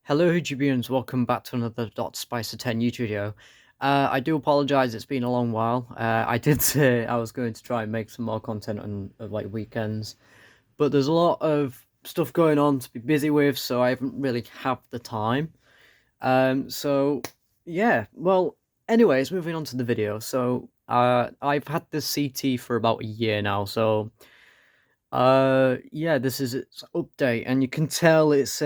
Hello, Jubians. Welcome back to another Spicer 10 YouTube video. I do apologize, it's been a long while. I did say I was going to try and make some more content on like weekends, but there's a lot of stuff going on to be busy with, so I haven't really had the time. So yeah, well, anyways, moving on to the video. So I've had this CT for about a year now, so yeah, this is its update, and you can tell it's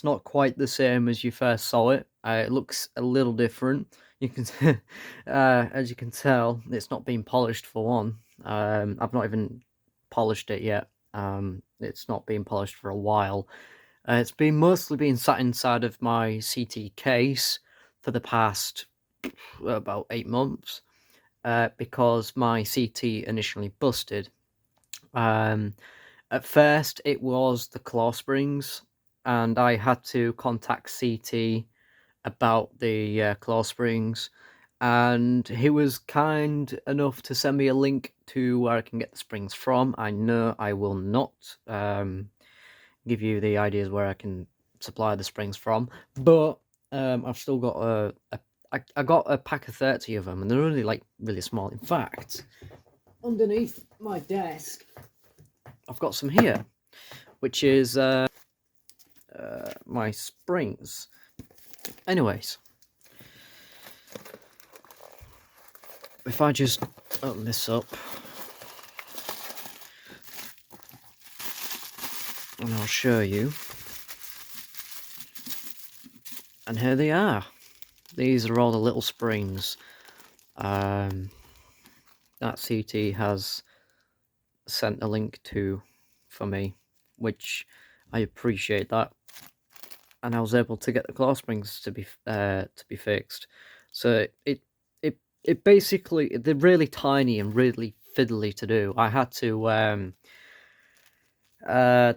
not quite the same as you first saw it. It looks a little different. You can, as you can tell, it's not been polished for one. I've not even polished it yet. It's not been polished for a while. It's been mostly been sat inside of my CT case for the past about 8 months, because my CT initially busted. Um, at first, it was the claw springs, and I had to contact CT about the claw springs, and he was kind enough to send me a link to where I can get the springs from. I know I will not give you the ideas where I can supply the springs from, but I've still got I got a pack of 30 of them, and they're really really small. In fact, underneath my desk, I've got some here, which is my springs. Anyways, if I just open this up, and I'll show you. And here they are. These are all the little springs that CT has sent a link to for me, which I appreciate that. And I was able to get the claw springs to be fixed. So it basically, they're really tiny and really fiddly to do. I had to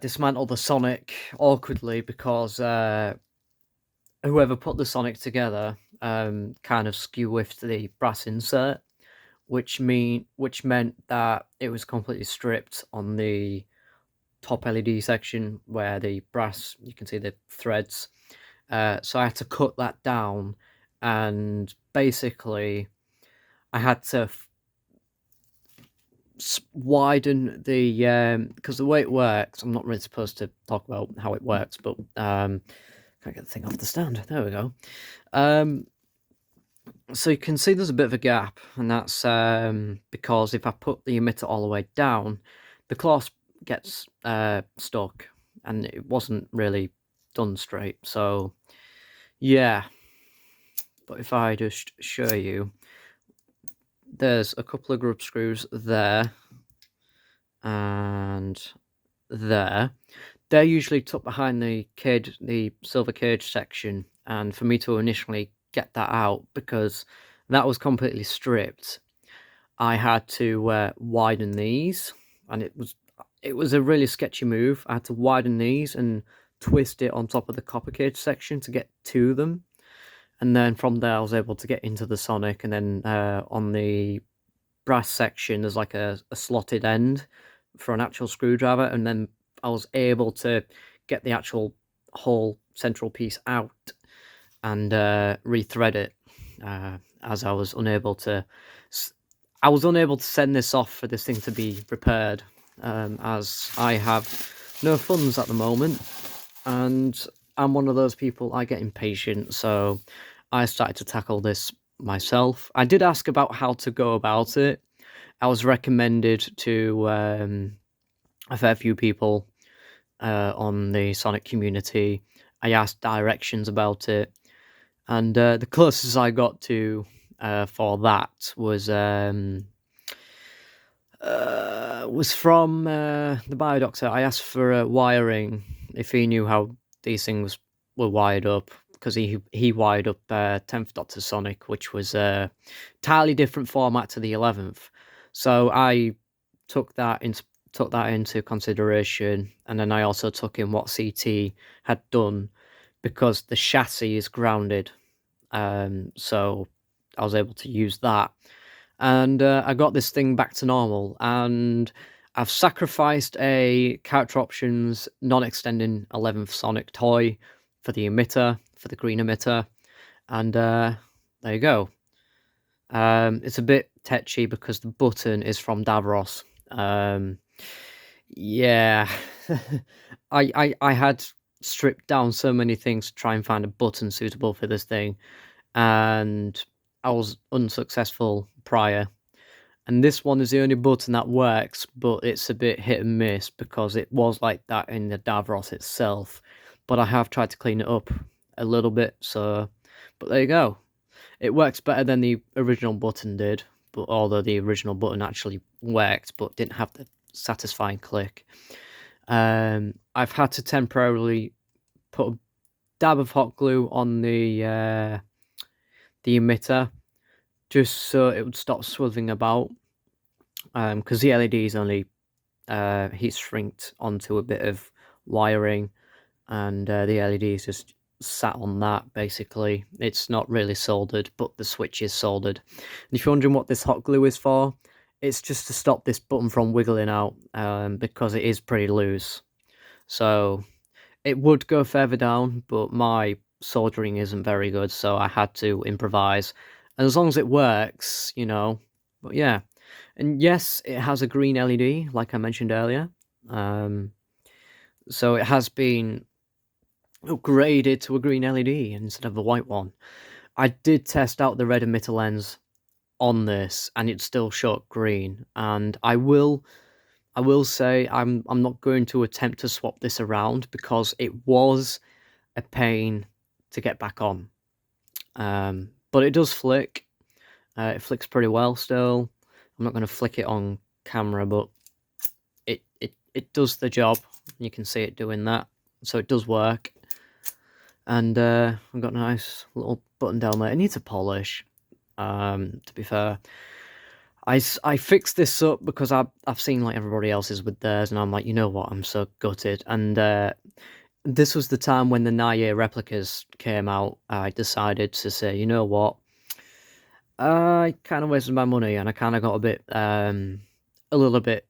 dismantle the Sonic awkwardly because whoever put the Sonic together kind of skew-whiffed the brass insert, which meant that it was completely stripped on the top LED section where the brass, you can see the threads. So I had to cut that down, and basically I had to widen the because the way it works, I'm not really supposed to talk about how it works, but can't get the thing off the stand. There we go. So you can see there's a bit of a gap, and that's because if I put the emitter all the way down, the clasp gets stuck, and it wasn't really done straight. So yeah, but if I just show you, there's a couple of grub screws there and there. They're usually tucked behind the cage, the silver cage section, and for me to initially get that out, because that was completely stripped, I had to widen these, and it was a really sketchy move. I had to widen these and twist it on top of the copper cage section to get to them, and then from there I was able to get into the Sonic. And then on the brass section there's like a slotted end for an actual screwdriver, and then I was able to get the actual whole central piece out and rethread it, as I was unable to send this off for this thing to be repaired, as I have no funds at the moment, and I'm one of those people, I get impatient, so I started to tackle this myself. I did ask about how to go about it. I was recommended to a fair few people on the Sonic community. I asked directions about it, and the closest I got to for that was from the biodoctor. I asked for wiring, if he knew how these things were wired up, because he wired up 10th Doctor Sonic, which was a entirely different format to the 11th. So I took that into consideration, and then I also took in what CT had done, because the chassis is grounded. So I was able to use that, and I got this thing back to normal, and I've sacrificed a character options non-extending 11th Sonic toy for the emitter, for the green emitter, and there you go. It's a bit tetchy because the button is from Davros. Um, yeah, I had stripped down so many things to try and find a button suitable for this thing, and I was unsuccessful prior. And this one is the only button that works, but it's a bit hit and miss because it was like that in the Davros itself. But I have tried to clean it up a little bit, so but there you go. It works better than the original button did, but although the original button actually worked but didn't have the satisfying click. I've had to temporarily put a dab of hot glue on the emitter just so it would stop swiveling about, because the LED is only heat shrinked onto a bit of wiring, and the LED is just sat on that basically. It's not really soldered, but the switch is soldered. And if you're wondering what this hot glue is for, it's just to stop this button from wiggling out, because it is pretty loose. So it would go further down, but my soldering isn't very good, so I had to improvise. And as long as it works, but yeah. And yes, it has a green LED, like I mentioned earlier. So it has been upgraded to a green LED instead of a white one. I did test out the red emitter lens on this, and it still shot green. And I will say I'm not going to attempt to swap this around because it was a pain to get back on. But it does flick. It flicks pretty well still. I'm not going to flick it on camera, but it does the job. You can see it doing that, so it does work. And I've got a nice little button down there. It needs a polish, to be fair. I fixed this up because I've seen like everybody else's with theirs, and I'm like, you know what, I'm so gutted. And this was the time when the Naye replicas came out. I decided to say, you know what, I kind of wasted my money, and I kind of got a little bit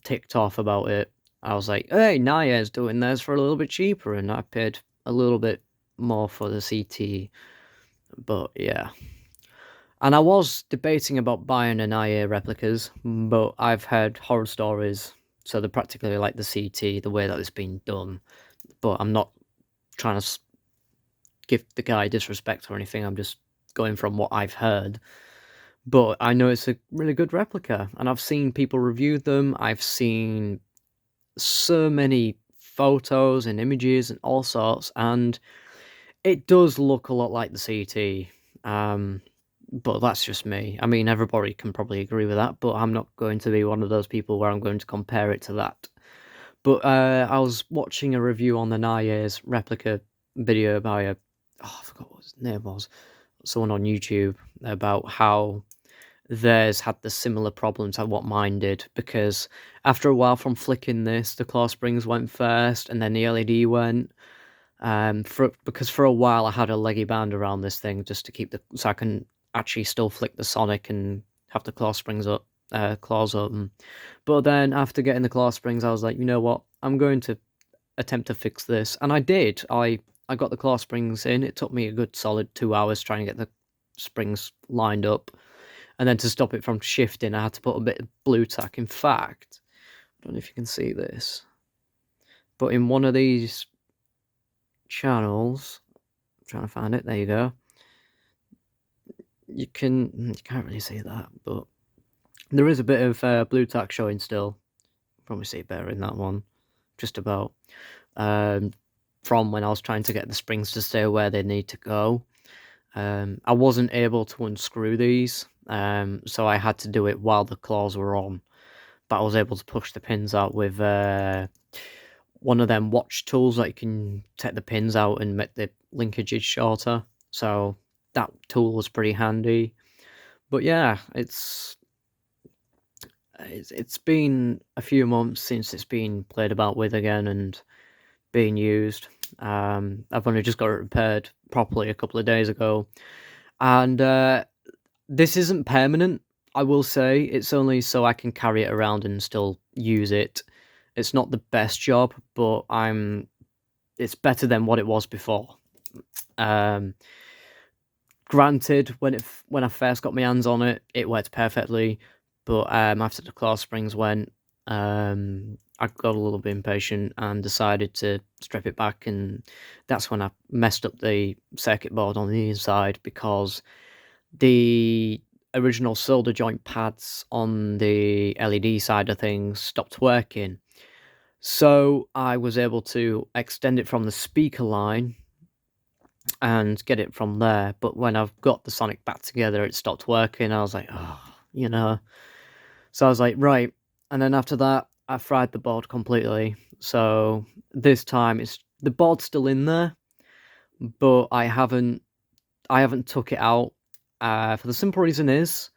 ticked off about it. I was like, hey, Naya's doing theirs for a little bit cheaper, and I paid a little bit more for the CT. But yeah. And I was debating about buying an IA replicas, but I've heard horror stories, so they're practically like the CT, the way that it's been done. But I'm not trying to give the guy disrespect or anything, I'm just going from what I've heard. But I know it's a really good replica, and I've seen people review them. I've seen so many photos and images and all sorts, and it does look a lot like the CT. But that's just me. I mean, everybody can probably agree with that, but I'm not going to be one of those people where I'm going to compare it to that. But I was watching a review on the Naye's replica video by I forgot what his name was, someone on YouTube, about how theirs had the similar problems as what mine did, because after a while from flicking this, the claw springs went first, and then the LED went. Because for a while I had a leggy band around this thing just to keep so I can actually still flick the Sonic and have the claws open. But then after getting the claw springs, I was like, you know what? I'm going to attempt to fix this, and I did. I got the claw springs in. It took me a good solid 2 hours trying to get the springs lined up, and then to stop it from shifting, I had to put a bit of blue tack. In fact, I don't know if you can see this, but in one of these channels, I'm trying to find it. There you go. You can't really see that, but there is a bit of blue tack showing still. Probably see it better in that one, just about. From when I was trying to get the springs to stay where they need to go. I wasn't able to unscrew these, so I had to do it while the claws were on. But I was able to push the pins out with one of them watch tools that you can take the pins out and make the linkages shorter. So that tool was pretty handy. But yeah, it's been a few months since it's been played about with again and being used. I've only just got it repaired properly a couple of days ago, and this isn't permanent. I will say it's only so I can carry it around and still use it. It's not the best job, but I'm it's better than what it was before. Granted, when I first got my hands on it, it worked perfectly, but after the claw springs went, I got a little bit impatient and decided to strip it back, and that's when I messed up the circuit board on the inside because the original solder joint pads on the LED side of things stopped working. So I was able to extend it from the speaker line and get it from there. But when I've got the Sonic back together, it stopped working. I was like, oh, you know. So I was like, right. And then after that, I fried the board completely. So this time it's the board's still in there, but I haven't took it out. For the simple reason is,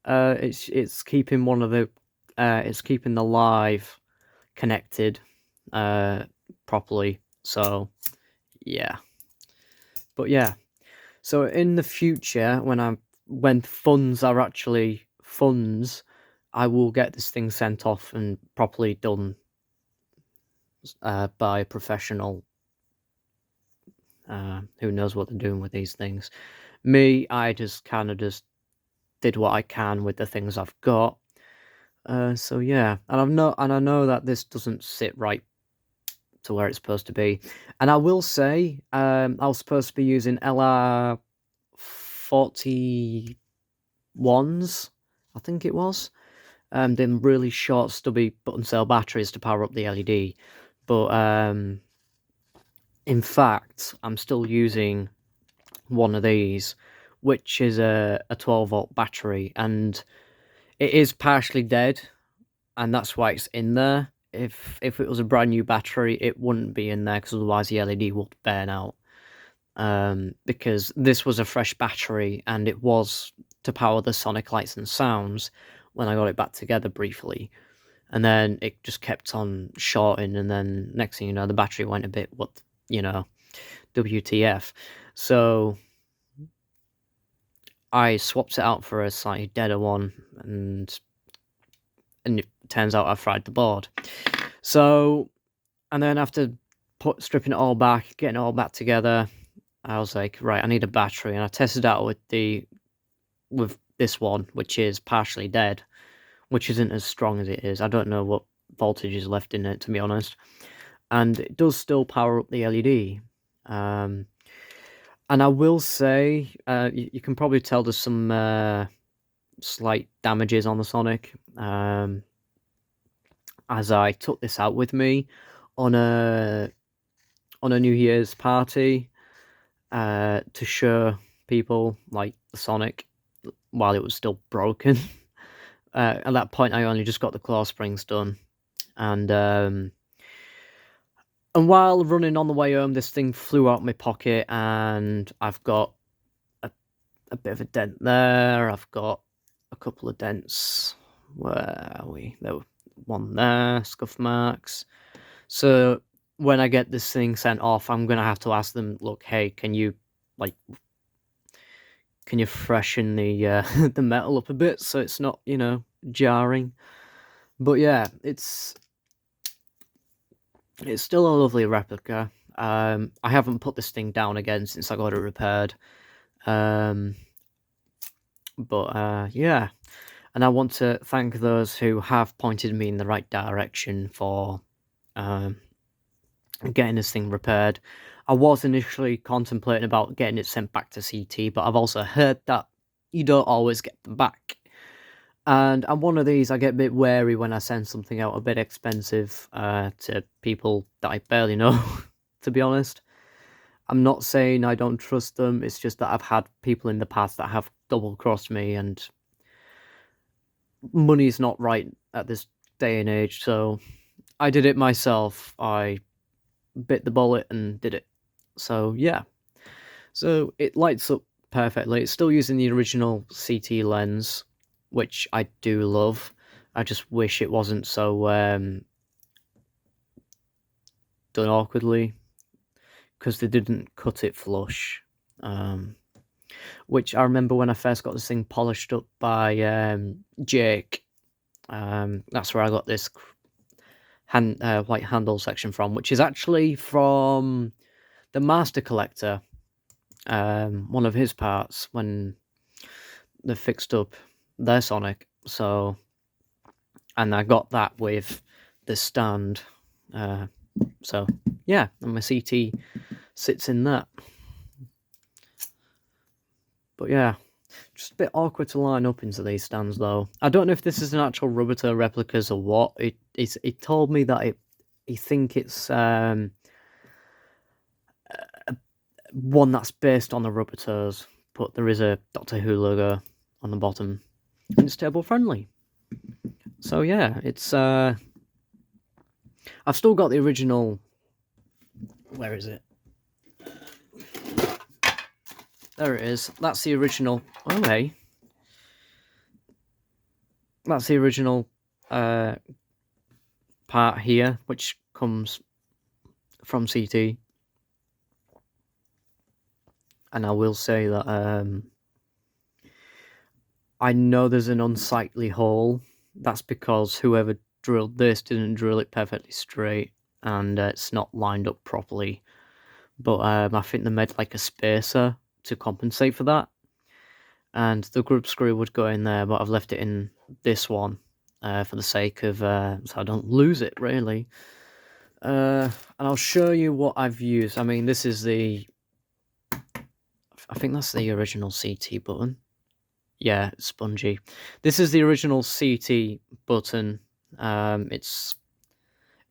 it's keeping one of the it's keeping the live connected properly. So yeah. But yeah. So in the future, when funds are actually funds, I will get this thing sent off and properly done by a professional who knows what they're doing with these things. Me, I just kind of just did what I can with the things I've got. So yeah, and I know that this doesn't sit right to where it's supposed to be. And I will say, I was supposed to be using LR 41s, I think it was. Them really short, stubby button cell batteries to power up the LED. But in fact, I'm still using one of these, which is a 12-volt battery, and it is partially dead, and that's why it's in there. If it was a brand new battery, it wouldn't be in there because otherwise the LED would burn out. Because this was a fresh battery and it was to power the Sonic lights and sounds when I got it back together briefly. And then it just kept on shorting, and then next thing you know, the battery went a bit, WTF. So I swapped it out for a slightly deader one, and it turns out I fried the board. So, and then after stripping it all back, getting it all back together, I was like, right, I need a battery, and I tested out with this one, which is partially dead, which isn't as strong as it is. I don't know what voltage is left in it, to be honest, and it does still power up the LED. And I will say, you can probably tell there's some slight damages on the Sonic, as I took this out with me on a New Year's party to show people like the Sonic while it was still broken. At that point, I only just got the claw springs done, and while running on the way home, this thing flew out my pocket, and I've got a bit of a dent there. I've got a couple of dents. Where are we? There were one there, scuff marks. So when I get this thing sent off, I'm gonna have to ask them, look, hey, can you freshen the the metal up a bit so it's not, jarring? But yeah, it's still a lovely replica. I haven't put this thing down again since I got it repaired. Yeah, and I want to thank those who have pointed me in the right direction for getting this thing repaired. I was initially contemplating about getting it sent back to CT, but I've also heard that you don't always get them back. And I'm one of these, I get a bit wary when I send something out a bit expensive to people that I barely know, to be honest. I'm not saying I don't trust them, it's just that I've had people in the past that have double-crossed me, and money's not right at this day and age, so I did it myself. I bit the bullet and did it. So yeah. So it lights up perfectly. It's still using the original CT lens, which I do love. I just wish it wasn't so done awkwardly, because they didn't cut it flush. Which I remember when I first got this thing polished up by Jake. That's where I got this white handle section from, which is actually from the Master Collector, one of his parts when they fixed up their Sonic. So, and I got that with the stand. So yeah, and my CT sits in that. But yeah, just a bit awkward to line up into these stands though. I don't know if this is an actual Rubberto replicas or what. It told me that I think it's one that's based on the Rubbertos, but there is a Doctor Who logo on the bottom, and it's table friendly. So yeah, it's I've still got the original. Where is it? There it is. That's the original. Okay. That's the original part here, which comes from CT. And I will say that I know there's an unsightly hole. That's because whoever drilled this didn't drill it perfectly straight, and it's not lined up properly. But I think they made like a spacer to compensate for that. And the grub screw would go in there, but I've left it in this one for the sake of so I don't lose it, really. And I'll show you what I've used. I mean, this is the... I think that's the original CT button. Yeah, spongy. This is the original CT button.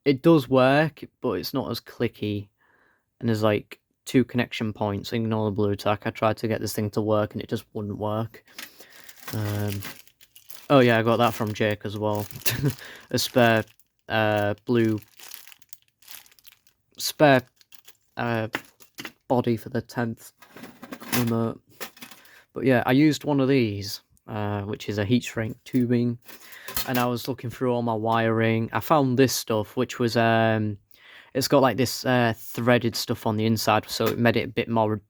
It does work, but it's not as clicky. And there's like 2 connection points. Ignore the blue tack. I tried to get this thing to work, and it just wouldn't work. Oh yeah, I got that from Jake as well. A spare blue spare body for the 10th remote. But yeah, I used one of these, which is a heat shrink tubing, and I was looking through all my wiring. I found this stuff, which was it's got like this threaded stuff on the inside, so it made it a bit more,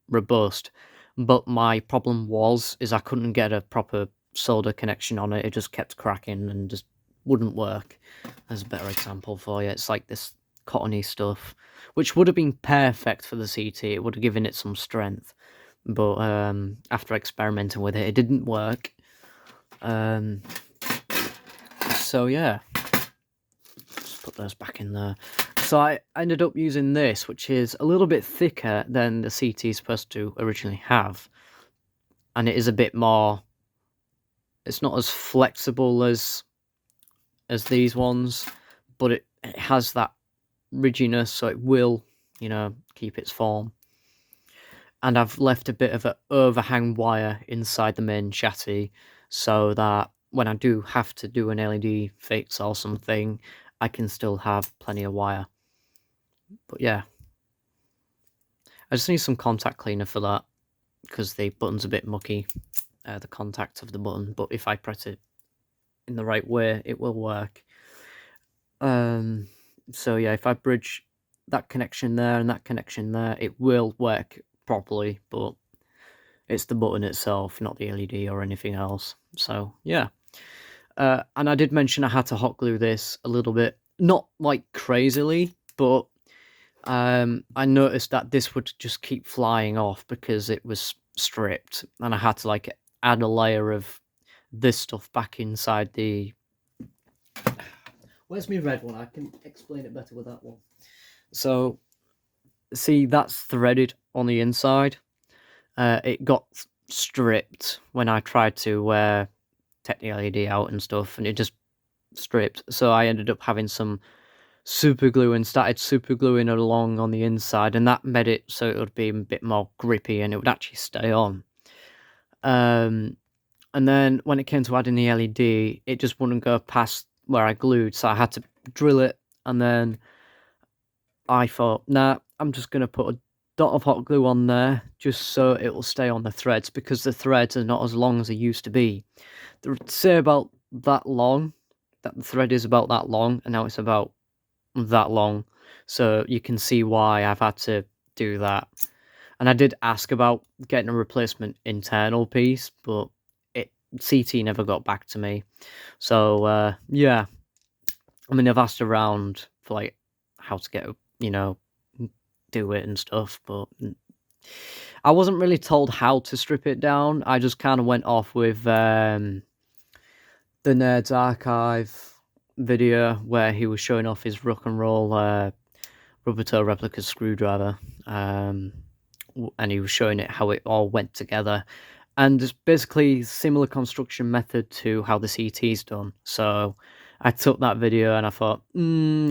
robust. But my problem is I couldn't get a proper solder connection on it. It just kept cracking and just wouldn't work. There's a better example for you. It's like this cottony stuff, which would have been perfect for the CT. It would have given it some strength. But after experimenting with it, it didn't work. So yeah, just put those back in there. So I ended up using this, which is a little bit thicker than the CT is supposed to originally have. And it is a bit more... It's not as flexible as these ones, but it has that ridginess, so it will, keep its form. And I've left a bit of an overhang wire inside the main chassis, so that when I do have to do an LED fix or something, I can still have plenty of wire. But yeah, I just need some contact cleaner for that, because the button's a bit mucky, the contact of the button, but if I press it in the right way, it will work. So yeah, if I bridge that connection there and that connection there, it will work properly, but it's the button itself, not the LED or anything else. So yeah, and I did mention I had to hot glue this a little bit, not like crazily, but I noticed that this would just keep flying off because it was stripped, and I had to like add a layer of this stuff back inside the... Where's my red one? I can explain it better with that one. So, see, that's threaded on the inside. It got stripped when I tried to take the LED out and stuff, and it just stripped. So I ended up having some super glue and started super gluing it along on the inside, and that made it so it would be a bit more grippy and it would actually stay on. And then when it came to adding the LED, it just wouldn't go past where I glued, so I had to drill it. And then I thought, nah, I'm just going to put a dot of hot glue on there just so it will stay on the threads, because the threads are not as long as they used to be. They say about that long, that the thread is about that long, and now it's about that long. So you can see why I've had to do that. And I did ask about getting a replacement internal piece, but CT never got back to me. So yeah, I mean, I've asked around for, like, how to get, do it and stuff, but I wasn't really told how to strip it down. I just kinda went off with, the Nerd's Archive video where he was showing off his rock and roll, rubber toe replica screwdriver, and he was showing it how it all went together, and it's basically similar construction method to how the CT's done. So I took that video and I thought,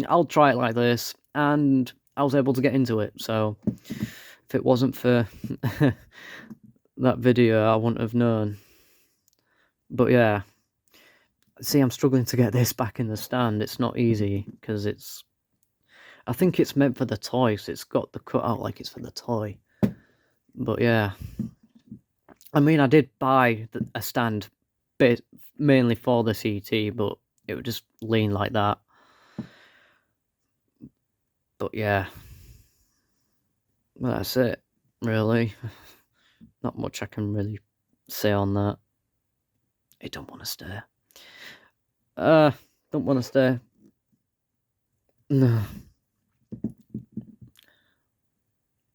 I'll try it like this, and I was able to get into it. So if it wasn't for that video, I wouldn't have known. But yeah, see, I'm struggling to get this back in the stand. It's not easy because I think it's meant for the toy, so it's got the cutout like it's for the toy. But yeah, I mean, I did buy a stand bit mainly for the CT, but it would just lean like that. But yeah, well, that's it, really. Not much I can really say on that. I don't want to stare. Don't want to stare. No.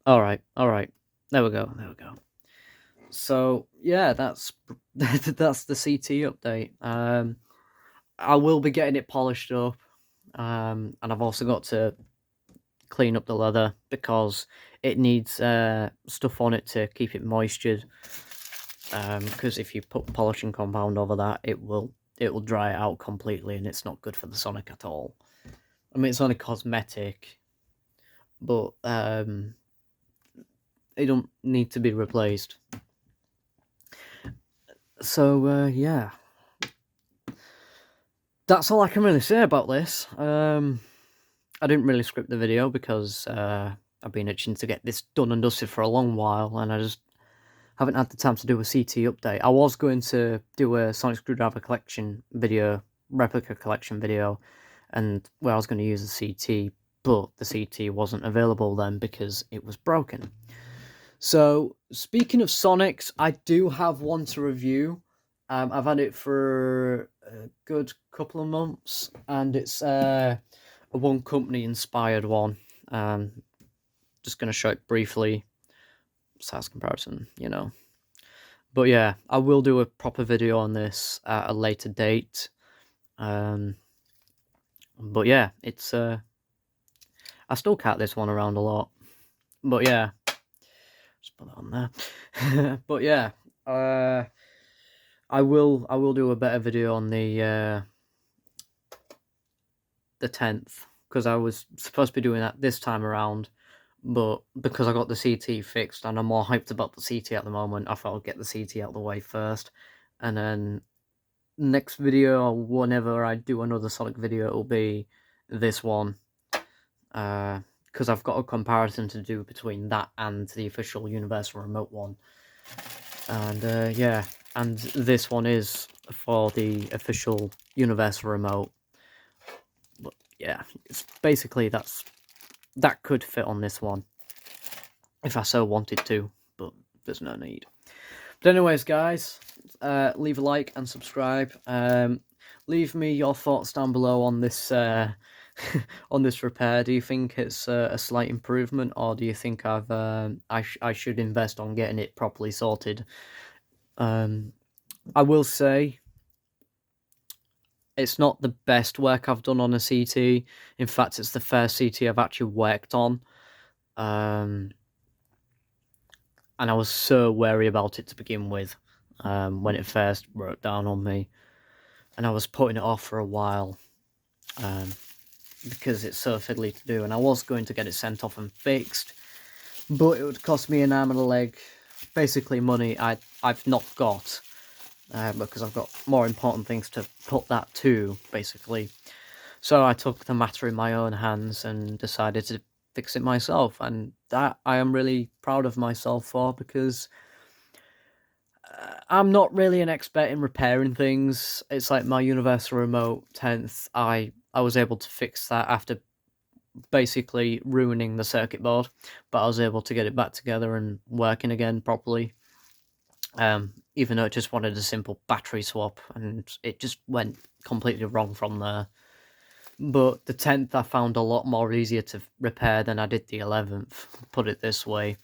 All right. There we go. So yeah, that's that's the CT update. I will be getting it polished up, and I've also got to clean up the leather because it needs stuff on it to keep it moistured. Because if you put polishing compound over that, it will dry it out completely, and it's not good for the Sonic at all. I mean, it's only cosmetic, but they don't need to be replaced. So yeah, that's all I can really say about this. I didn't really script the video because I've been itching to get this done and dusted for a long while, and I just haven't had the time to do a CT update. I was going to do a Sonic Screwdriver collection video, replica collection video, and where I was going to use the CT, but the CT wasn't available then because it was broken. So, speaking of Sonics, I do have one to review. I've had it for a good couple of months, and it's a One Company inspired one. Just going to show it briefly. Size comparison, But yeah, I will do a proper video on this at a later date. But yeah, it's I still cat this one around a lot. But yeah, just put that on there. But yeah, I will do a better video on the 10th, because I was supposed to be doing that this time around, but because I got the CT fixed and I'm more hyped about the CT at the moment, I thought I'd get the CT out of the way first, and then next video, or whenever I do another Sonic video, it'll be this one, because I've got a comparison to do between that and the official Universal Remote one. And yeah, and this one is for the official Universal Remote. But yeah, it's basically that could fit on this one if I so wanted to, but there's no need. But anyways, guys, leave a like and subscribe. Leave me your thoughts down below on this on this repair. Do you think it's a slight improvement, or do you think I should invest on getting it properly sorted? I will say it's not the best work I've done on a CT. In fact, it's the first CT I've actually worked on. And I was so wary about it to begin with, when it first broke down on me. And I was putting it off for a while, because it's so fiddly to do. And I was going to get it sent off and fixed, but it would cost me an arm and a leg. Basically money I've not got, because I've got more important things to put that to, basically. So I took the matter in my own hands and decided to fix it myself, and that I am really proud of myself for, because I'm not really an expert in repairing things. It's like my Universal Remote 10th, I was able to fix that after basically ruining the circuit board, but I was able to get it back together and working again properly. Even though it just wanted a simple battery swap, and it just went completely wrong from there. but the 10th I found a lot more easier to repair than I did the 11th, put it this way.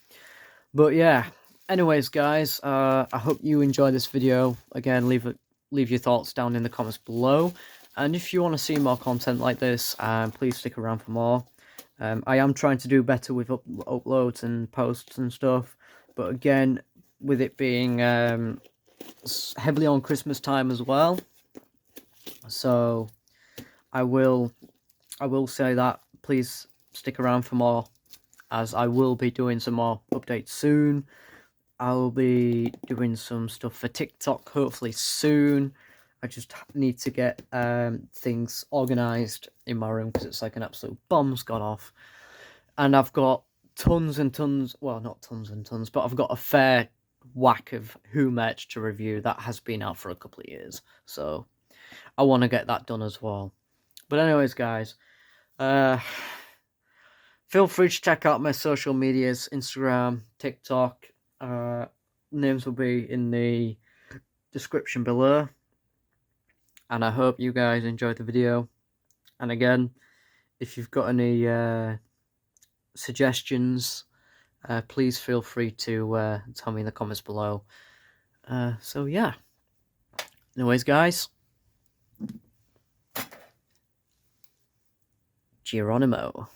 But yeah, anyways guys, I hope you enjoy this video. Again, leave your thoughts down in the comments below, and if you want to see more content like this, please stick around for more. I am trying to do better with uploads and posts and stuff, but again, with it being heavily on Christmas time as well, so I will say that please stick around for more, as I will be doing some more updates soon. I'll be doing some stuff for TikTok hopefully soon. I just need to get things organised in my room because it's like an absolute bomb's gone off. And I've got tons and tons, well, not tons and tons, but I've got a fair whack of Who merch to review that has been out for a couple of years. So I want to get that done as well. But anyways, guys, feel free to check out my social medias, Instagram, TikTok. Names will be in the description below. And I hope you guys enjoyed the video. And again, if you've got any suggestions, please feel free to tell me in the comments below. So yeah. Anyways, guys, Geronimo.